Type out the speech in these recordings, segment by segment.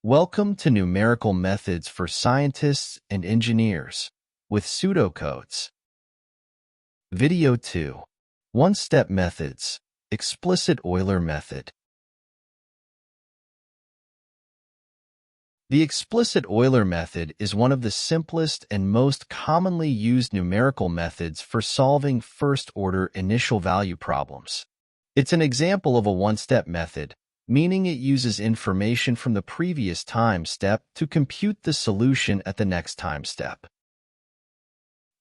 Welcome to Numerical Methods for Scientists and Engineers with Pseudocodes. Video 2. One-Step Methods. Explicit Euler Method. The explicit Euler method is one of the simplest and most commonly used numerical methods for solving first-order initial value problems. It's an example of a one-step method, meaning it uses information from the previous time step to compute the solution at the next time step.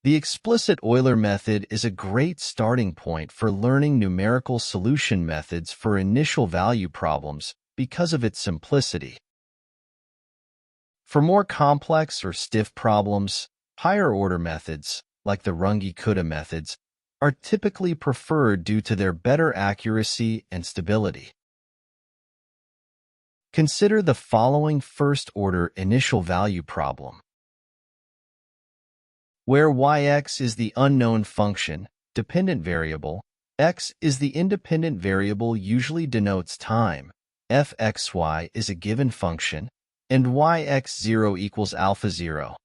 The explicit Euler method is a great starting point for learning numerical solution methods for initial value problems because of its simplicity. For more complex or stiff problems, higher-order methods, like the Runge-Kutta methods, are typically preferred due to their better accuracy and stability. Consider the following first-order initial value problem, where yx is the unknown function, dependent variable, x is the independent variable usually denotes time, fxy is a given function, and yx0 equals alpha 0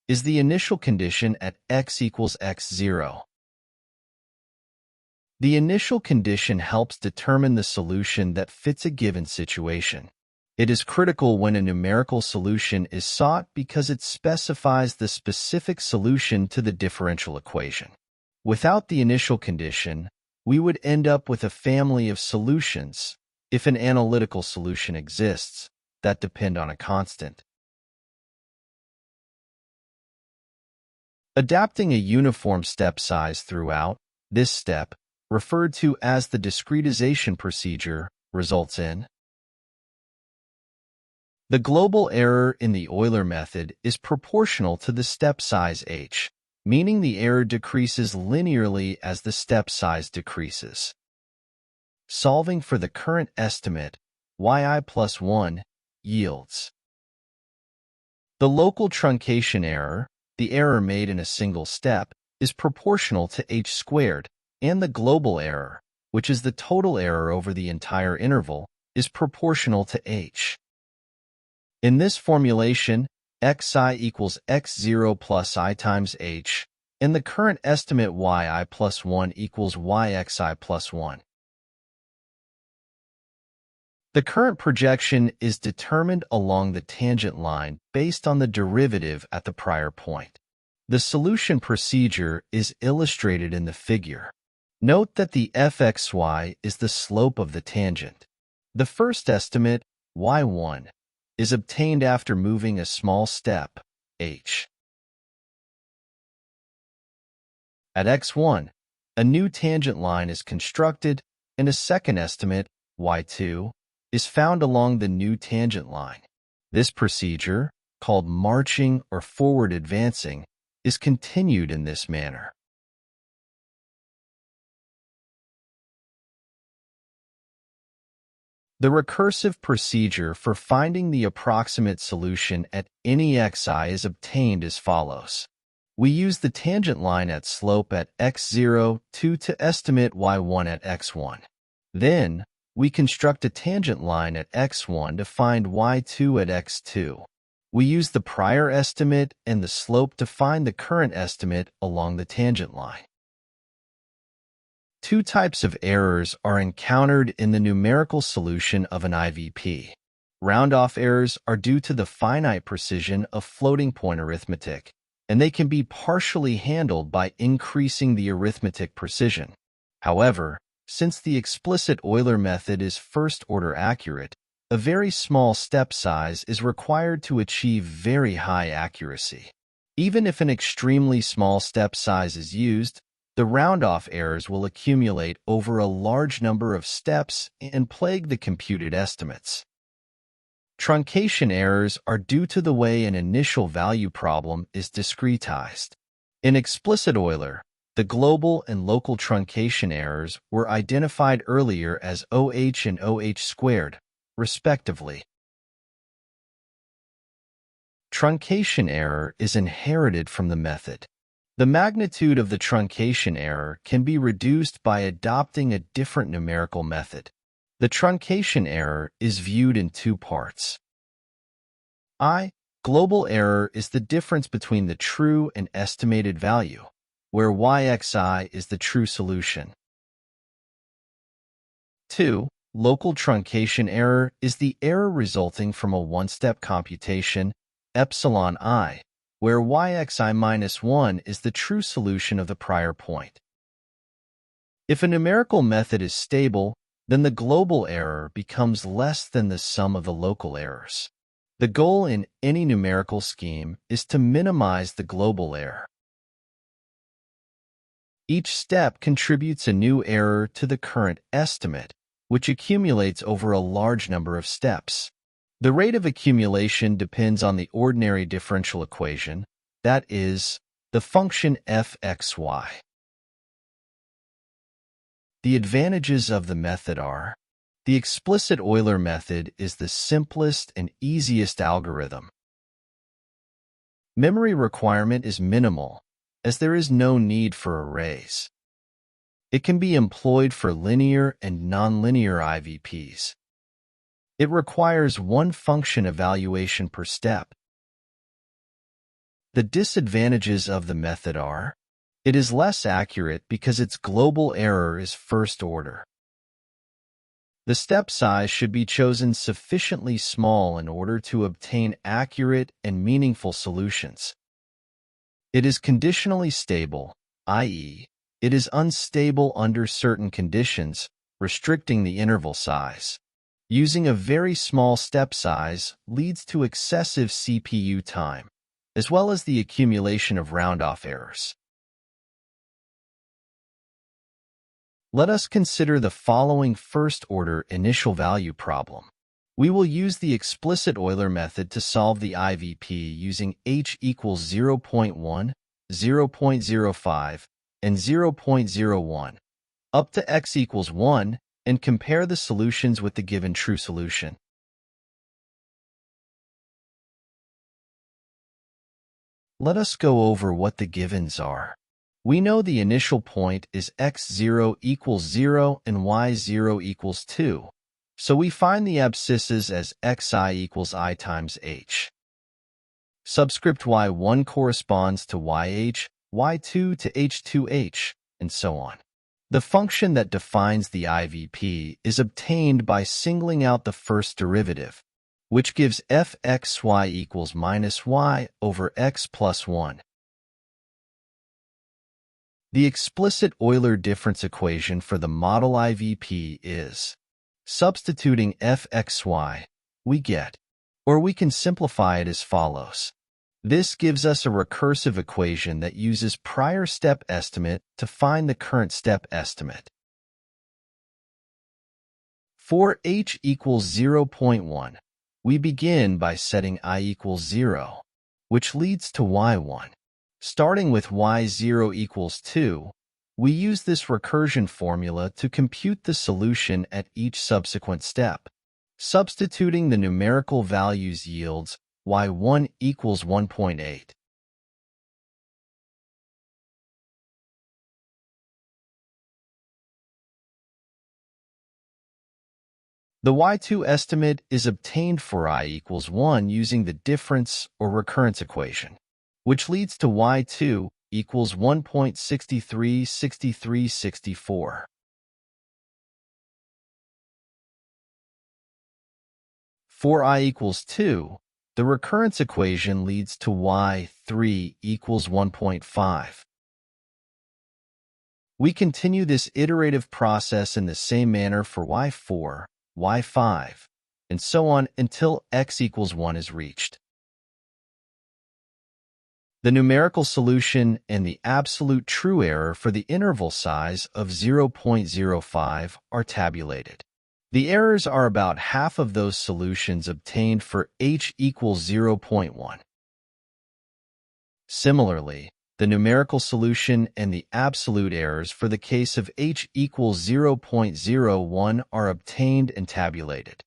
is the initial condition at x equals x0. The initial condition helps determine the solution that fits a given situation. It is critical when a numerical solution is sought because it specifies the specific solution to the differential equation. Without the initial condition, we would end up with a family of solutions, if an analytical solution exists, that depend on a constant. Adapting a uniform step size throughout, this step, referred to as the discretization procedure, results in the global error in the Euler method is proportional to the step size h, meaning the error decreases linearly as the step size decreases. Solving for the current estimate, yi plus 1, yields the local truncation error, the error made in a single step, is proportional to h squared, and the global error, which is the total error over the entire interval, is proportional to h. In this formulation, xi equals x0 plus I times h, and the current estimate yi plus 1 equals yxi plus 1. The current projection is determined along the tangent line based on the derivative at the prior point. The solution procedure is illustrated in the figure. Note that the fxy is the slope of the tangent. The first estimate, y1, is obtained after moving a small step, h. At x1, a new tangent line is constructed, and a second estimate, y2, is found along the new tangent line. This procedure, called marching or forward advancing, is continued in this manner. The recursive procedure for finding the approximate solution at any xi is obtained as follows. We use the tangent line at slope at x0 to estimate y1 at x1. Then, we construct a tangent line at x1 to find y2 at x2. We use the prior estimate and the slope to find the current estimate along the tangent line. Two types of errors are encountered in the numerical solution of an IVP. Round-off errors are due to the finite precision of floating-point arithmetic, and they can be partially handled by increasing the arithmetic precision. However, since the explicit Euler method is first-order accurate, a very small step size is required to achieve very high accuracy. Even if an extremely small step size is used, the round-off errors will accumulate over a large number of steps and plague the computed estimates. Truncation errors are due to the way an initial value problem is discretized. In explicit Euler, the global and local truncation errors were identified earlier as OH and OH squared, respectively. Truncation error is inherited from the method. The magnitude of the truncation error can be reduced by adopting a different numerical method. The truncation error is viewed in two parts. I. Global error is the difference between the true and estimated value, where yxi is the true solution. 2. Local truncation error is the error resulting from a one-step computation, epsilon I, where yxi minus 1 is the true solution of the prior point. If a numerical method is stable, then the global error becomes less than the sum of the local errors. The goal in any numerical scheme is to minimize the global error. Each step contributes a new error to the current estimate, which accumulates over a large number of steps. The rate of accumulation depends on the ordinary differential equation, that is, the function f(x, y). The advantages of the method are: the explicit Euler method is the simplest and easiest algorithm. Memory requirement is minimal, as there is no need for arrays. It can be employed for linear and nonlinear IVPs. It requires one function evaluation per step. The disadvantages of the method are: it is less accurate because its global error is first order. The step size should be chosen sufficiently small in order to obtain accurate and meaningful solutions. It is conditionally stable, i.e., it is unstable under certain conditions, restricting the interval size. Using a very small step size leads to excessive CPU time, as well as the accumulation of round-off errors. Let us consider the following first-order initial value problem. We will use the explicit Euler method to solve the IVP using h equals 0.1, 0.05, and 0.01, up to x equals 1, and compare the solutions with the given true solution. Let us go over what the givens are. We know the initial point is x0 equals 0 and y0 equals 2, so we find the abscisses as xi equals I times h. Subscript y1 corresponds to yh, y2 to h2h, and so on. The function that defines the IVP is obtained by singling out the first derivative, which gives fxy equals minus y over x plus 1. The explicit Euler difference equation for the model IVP is: substituting fxy, we get, or we can simplify it as follows. This gives us a recursive equation that uses prior step estimate to find the current step estimate. For h equals 0.1, we begin by setting I equals 0, which leads to y1. Starting with y0 equals 2, we use this recursion formula to compute the solution at each subsequent step. Substituting the numerical values yields y1 equals 1.8. The y2 estimate is obtained for I equals 1 using the difference or recurrence equation, which leads to y2 equals 1.636364. For I equals 2, the recurrence equation leads to y3 equals 1.5. We continue this iterative process in the same manner for y4, y5, and so on until x equals 1 is reached. The numerical solution and the absolute true error for the interval size of 0.05 are tabulated. The errors are about half of those solutions obtained for h equals 0.1. Similarly, the numerical solution and the absolute errors for the case of h equals 0.01 are obtained and tabulated.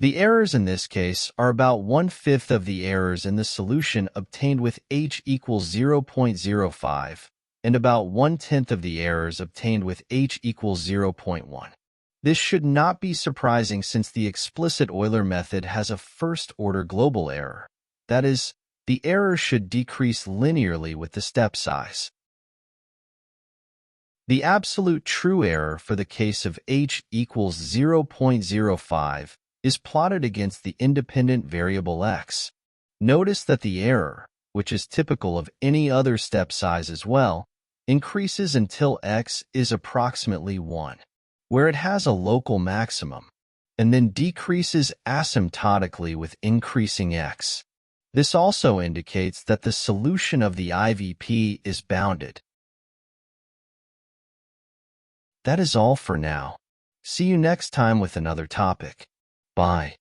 The errors in this case are about 1/5 of the errors in the solution obtained with h equals 0.05 and about 1/10 of the errors obtained with h equals 0.1. This should not be surprising since the explicit Euler method has a first-order global error, That is, the error should decrease linearly with the step size. The absolute true error for the case of h equals 0.05 is plotted against the independent variable x. Notice that the error, which is typical of any other step size as well, increases until x is approximately 1, where it has a local maximum, and then decreases asymptotically with increasing x. This also indicates that the solution of the IVP is bounded. That is all for now. See you next time with another topic. Bye.